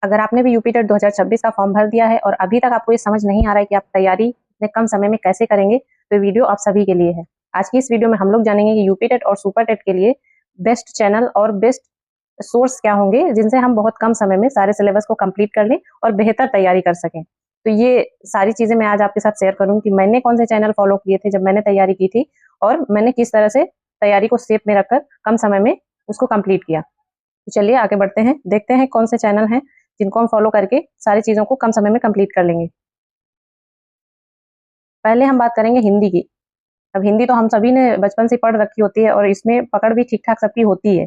अगर आपने भी यूपी टेट 2026 का फॉर्म भर दिया है और अभी तक आपको ये समझ नहीं आ रहा है कि आप तैयारी इतने कम समय में कैसे करेंगे, तो वीडियो आप सभी के लिए है। आज की इस वीडियो में हम लोग जानेंगे कि यूपी टेट और सुपर टेट के लिए बेस्ट चैनल और बेस्ट सोर्स क्या होंगे, जिनसे हम बहुत कम समय में सारे सिलेबस को कंप्लीट कर लें और बेहतर तैयारी कर सकें। तो ये सारी चीजें मैं आज आपके साथ शेयर करूंगी कि मैंने कौन से चैनल फॉलो किए थे जब मैंने तैयारी की थी, और मैंने किस तरह से तैयारी को स्टेप में रखकर कम समय में उसको कंप्लीट किया। तो चलिए आगे बढ़ते हैं, देखते हैं कौन से चैनल हैं जिनको हम फॉलो करके सारी चीजों को कम समय में कंप्लीट कर लेंगे। पहले हम बात करेंगे हिंदी की। अब हिंदी तो हम सभी ने बचपन से पढ़ रखी होती है और इसमें पकड़ भी ठीक ठाक सबकी होती है,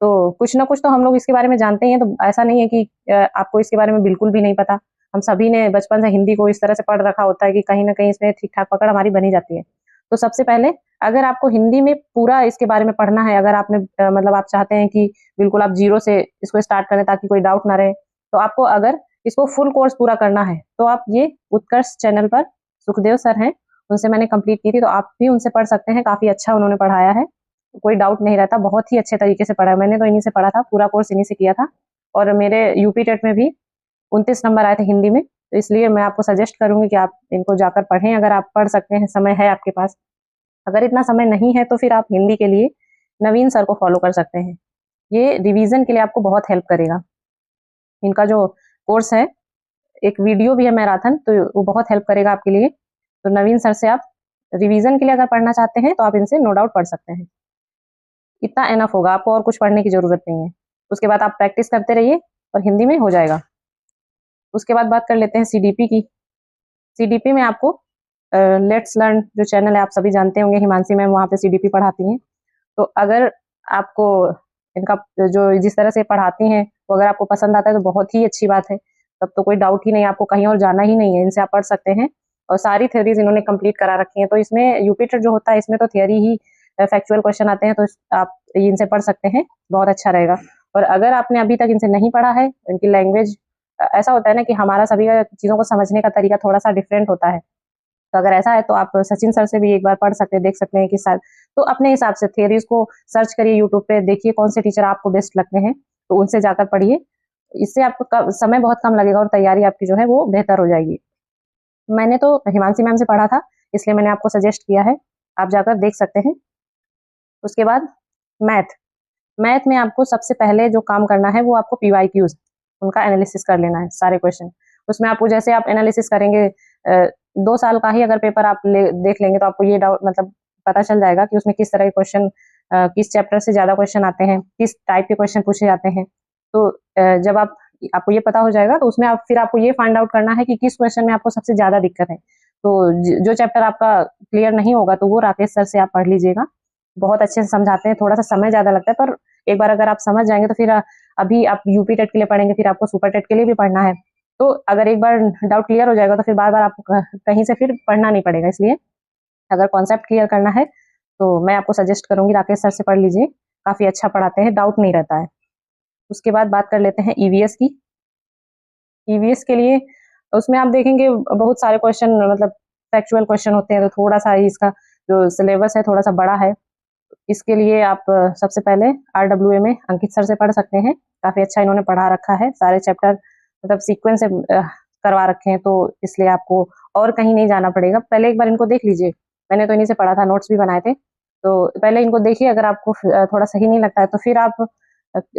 तो कुछ ना कुछ तो हम लोग इसके बारे में जानते ही हैं। तो ऐसा नहीं है कि आपको इसके बारे में बिल्कुल भी नहीं पता। हम सभी ने बचपन से हिंदी को इस तरह से पढ़ रखा होता है कि कहीं ना कहीं इसमें ठीक ठाक पकड़ हमारी बनी जाती है। तो सबसे पहले, अगर आपको हिंदी में पूरा इसके बारे में पढ़ना है, अगर आपने मतलब आप चाहते हैं कि बिल्कुल आप जीरो से इसको स्टार्ट करें ताकि कोई डाउट ना रहे, तो आपको अगर इसको फुल कोर्स पूरा करना है तो आप ये उत्कर्ष चैनल पर सुखदेव सर हैं, उनसे मैंने कंप्लीट की थी, तो आप भी उनसे पढ़ सकते हैं। काफी अच्छा उन्होंने पढ़ाया है, कोई डाउट नहीं रहता, बहुत ही अच्छे तरीके से पढ़ा है। मैंने तो इन्हीं से पढ़ा था, पूरा कोर्स इन्हीं से किया था, और मेरे यूपी टेट में भी 29 नंबर आए थे हिंदी में। तो इसलिए मैं आपको सजेस्ट करूंगी कि आप इनको जाकर पढ़ें, अगर आप पढ़ सकते हैं, समय है आपके पास। अगर इतना समय नहीं है तो फिर आप हिंदी के लिए नवीन सर को फॉलो कर सकते हैं। ये रिवीजन के लिए आपको बहुत हेल्प करेगा। इनका जो कोर्स है, एक वीडियो भी है मैराथन, तो वो बहुत हेल्प करेगा आपके लिए। तो नवीन सर से आप रिवीजन के लिए अगर पढ़ना चाहते हैं तो आप इनसे नो डाउट पढ़ सकते हैं। इतना एनफ होगा, आपको और कुछ पढ़ने की जरूरत नहीं है। उसके बाद आप प्रैक्टिस करते रहिए और हिंदी में हो जाएगा। उसके बाद बात कर लेते हैं सीडीपी की। सीडीपी में आपको लेट्स लर्न जो चैनल है, आप सभी जानते होंगे, हिमांशी मैम वहाँ पे सीडीपी पढ़ाती हैं। तो अगर आपको इनका जो जिस तरह से पढ़ाती हैं वो अगर आपको पसंद आता है तो बहुत ही अच्छी बात है। तब तो कोई डाउट ही नहीं, आपको कहीं और जाना ही नहीं है, इनसे आप पढ़ सकते हैं। और सारी थ्योरीज इन्होंने कंप्लीट करा रखी हैं। तो इसमें यूपी टेट जो होता है, इसमें तो थियरी ही फैक्चुअल क्वेश्चन आते हैं, तो आप इनसे पढ़ सकते हैं, बहुत अच्छा रहेगा। और अगर आपने अभी तक इनसे नहीं पढ़ा है, इनकी लैंग्वेज, ऐसा होता है ना कि हमारा सभी का चीज़ों को समझने का तरीका थोड़ा सा डिफरेंट होता है। तो अगर ऐसा है तो आप सचिन सर से भी एक बार पढ़ सकते हैं, देख सकते हैं कि शायद, तो अपने हिसाब से थियरीज को सर्च करिए यूट्यूब पे, देखिए कौन से टीचर आपको बेस्ट लगते हैं, तो उनसे जाकर पढ़िए। इससे आपको समय बहुत कम लगेगा और तैयारी आपकी जो है वो बेहतर हो जाएगी। मैंने तो हिमांशी मैम से पढ़ा था, इसलिए मैंने आपको सजेस्ट किया है, आप जाकर देख सकते हैं। उसके बाद मैथ। मैथ में आपको सबसे पहले जो काम करना है वो आपको पीवाईक्यूज, उनका एनालिसिस कर लेना है, सारे क्वेश्चन। उसमें आपको जैसे आप एनालिसिस करेंगे, 2 साल का ही अगर पेपर आप देख लेंगे तो आपको ये डाउट मतलब पता चल जाएगा कि उसमें किस तरह के क्वेश्चन, किस चैप्टर से ज्यादा क्वेश्चन आते हैं, किस टाइप के क्वेश्चन पूछे जाते हैं। तो जब आपको ये पता हो जाएगा तो उसमें फिर आपको ये फाइंड आउट करना है कि किस क्वेश्चन में आपको सबसे ज्यादा दिक्कत है। तो जो चैप्टर आपका क्लियर नहीं होगा तो वो राकेश सर से आप पढ़ लीजिएगा, बहुत अच्छे से समझाते हैं। थोड़ा सा समय ज्यादा लगता है, पर एक बार अगर आप समझ जाएंगे तो फिर अभी आप यूपी टेट के लिए पढ़ेंगे, फिर आपको सुपर टेट के लिए भी पढ़ना है। तो अगर एक बार डाउट क्लियर हो जाएगा तो फिर बार बार आपको कहीं से फिर पढ़ना नहीं पड़ेगा। इसलिए अगर कॉन्सेप्ट क्लियर करना है तो मैं आपको सजेस्ट करूंगी राकेश सर से पढ़ लीजिए, काफी अच्छा पढ़ाते हैं, डाउट नहीं रहता है। उसके बाद बात कर लेते हैं ईवीएस की। ईवीएस के लिए उसमें आप देखेंगे बहुत सारे क्वेश्चन, मतलब फैक्चुअल क्वेश्चन होते हैं, तो थोड़ा सा इसका जो सिलेबस है थोड़ा सा बड़ा है। इसके लिए आप सबसे पहले आरडब्ल्यूए में अंकित सर से पढ़ सकते हैं, काफी अच्छा इन्होंने पढ़ा रखा है, सारे चैप्टर मतलब सीक्वेंस से करवा रखे हैं, तो इसलिए आपको और कहीं नहीं जाना पड़ेगा। पहले एक बार इनको देख लीजिए, मैंने तो इन्हीं से पढ़ा था, नोट्स भी बनाए थे। तो पहले इनको देखिए, अगर आपको थोड़ा सही नहीं लगता है तो फिर आप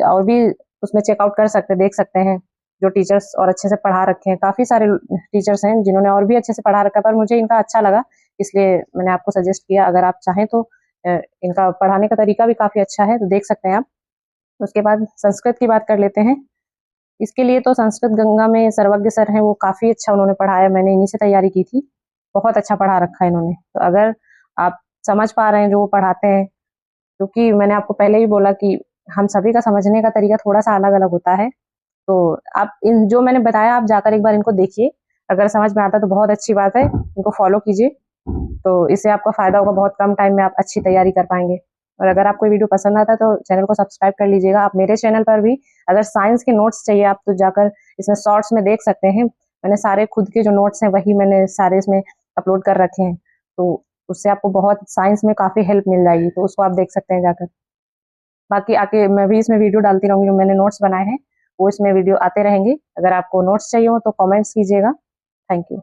और भी उसमें चेकआउट कर सकते हैं, देख सकते हैं जो टीचर्स और अच्छे से पढ़ा रखे हैं। काफी सारे टीचर्स हैं जिन्होंने और भी अच्छे से पढ़ा रखा है, पर मुझे इनका अच्छा लगा, इसलिए मैंने आपको सजेस्ट किया। अगर आप चाहें तो इनका पढ़ाने का तरीका भी काफी अच्छा है, तो देख सकते हैं आप। उसके बाद संस्कृत की बात कर लेते हैं। इसके लिए तो संस्कृत गंगा में सर्वज्ञ सर हैं, वो काफी अच्छा उन्होंने पढ़ाया, मैंने इन्हीं से तैयारी की थी, बहुत अच्छा पढ़ा रखा है इन्होंने। तो अगर आप समझ पा रहे हैं जो वो पढ़ाते हैं, क्योंकि मैंने आपको पहले ही बोला कि हम सभी का समझने का तरीका थोड़ा सा अलग अलग होता है, तो आप इन जो मैंने बताया आप जाकर एक बार इनको देखिए, अगर समझ में आता है तो बहुत अच्छी बात है, इनको फॉलो कीजिए, तो इससे आपका फायदा होगा, बहुत कम टाइम में आप अच्छी तैयारी कर पाएंगे। और अगर आपको वीडियो पसंद आता है तो चैनल को सब्सक्राइब कर लीजिएगा। आप मेरे चैनल पर भी अगर साइंस के नोट्स चाहिए आप तो जाकर इसमें शॉर्ट्स में देख सकते हैं, मैंने सारे खुद के जो नोट्स हैं वही मैंने सारे इसमें अपलोड कर रखे हैं, तो उससे आपको बहुत साइंस में काफी हेल्प मिल जाएगी, तो उसको आप देख सकते हैं जाकर। बाकी आके मैं भी इसमें वीडियो डालती रहूंगी, मैंने नोट्स बनाए हैं, वो इसमें वीडियो आते रहेंगे। अगर आपको नोट्स चाहिए हो तो कमेंट्स कीजिएगा। Thank you.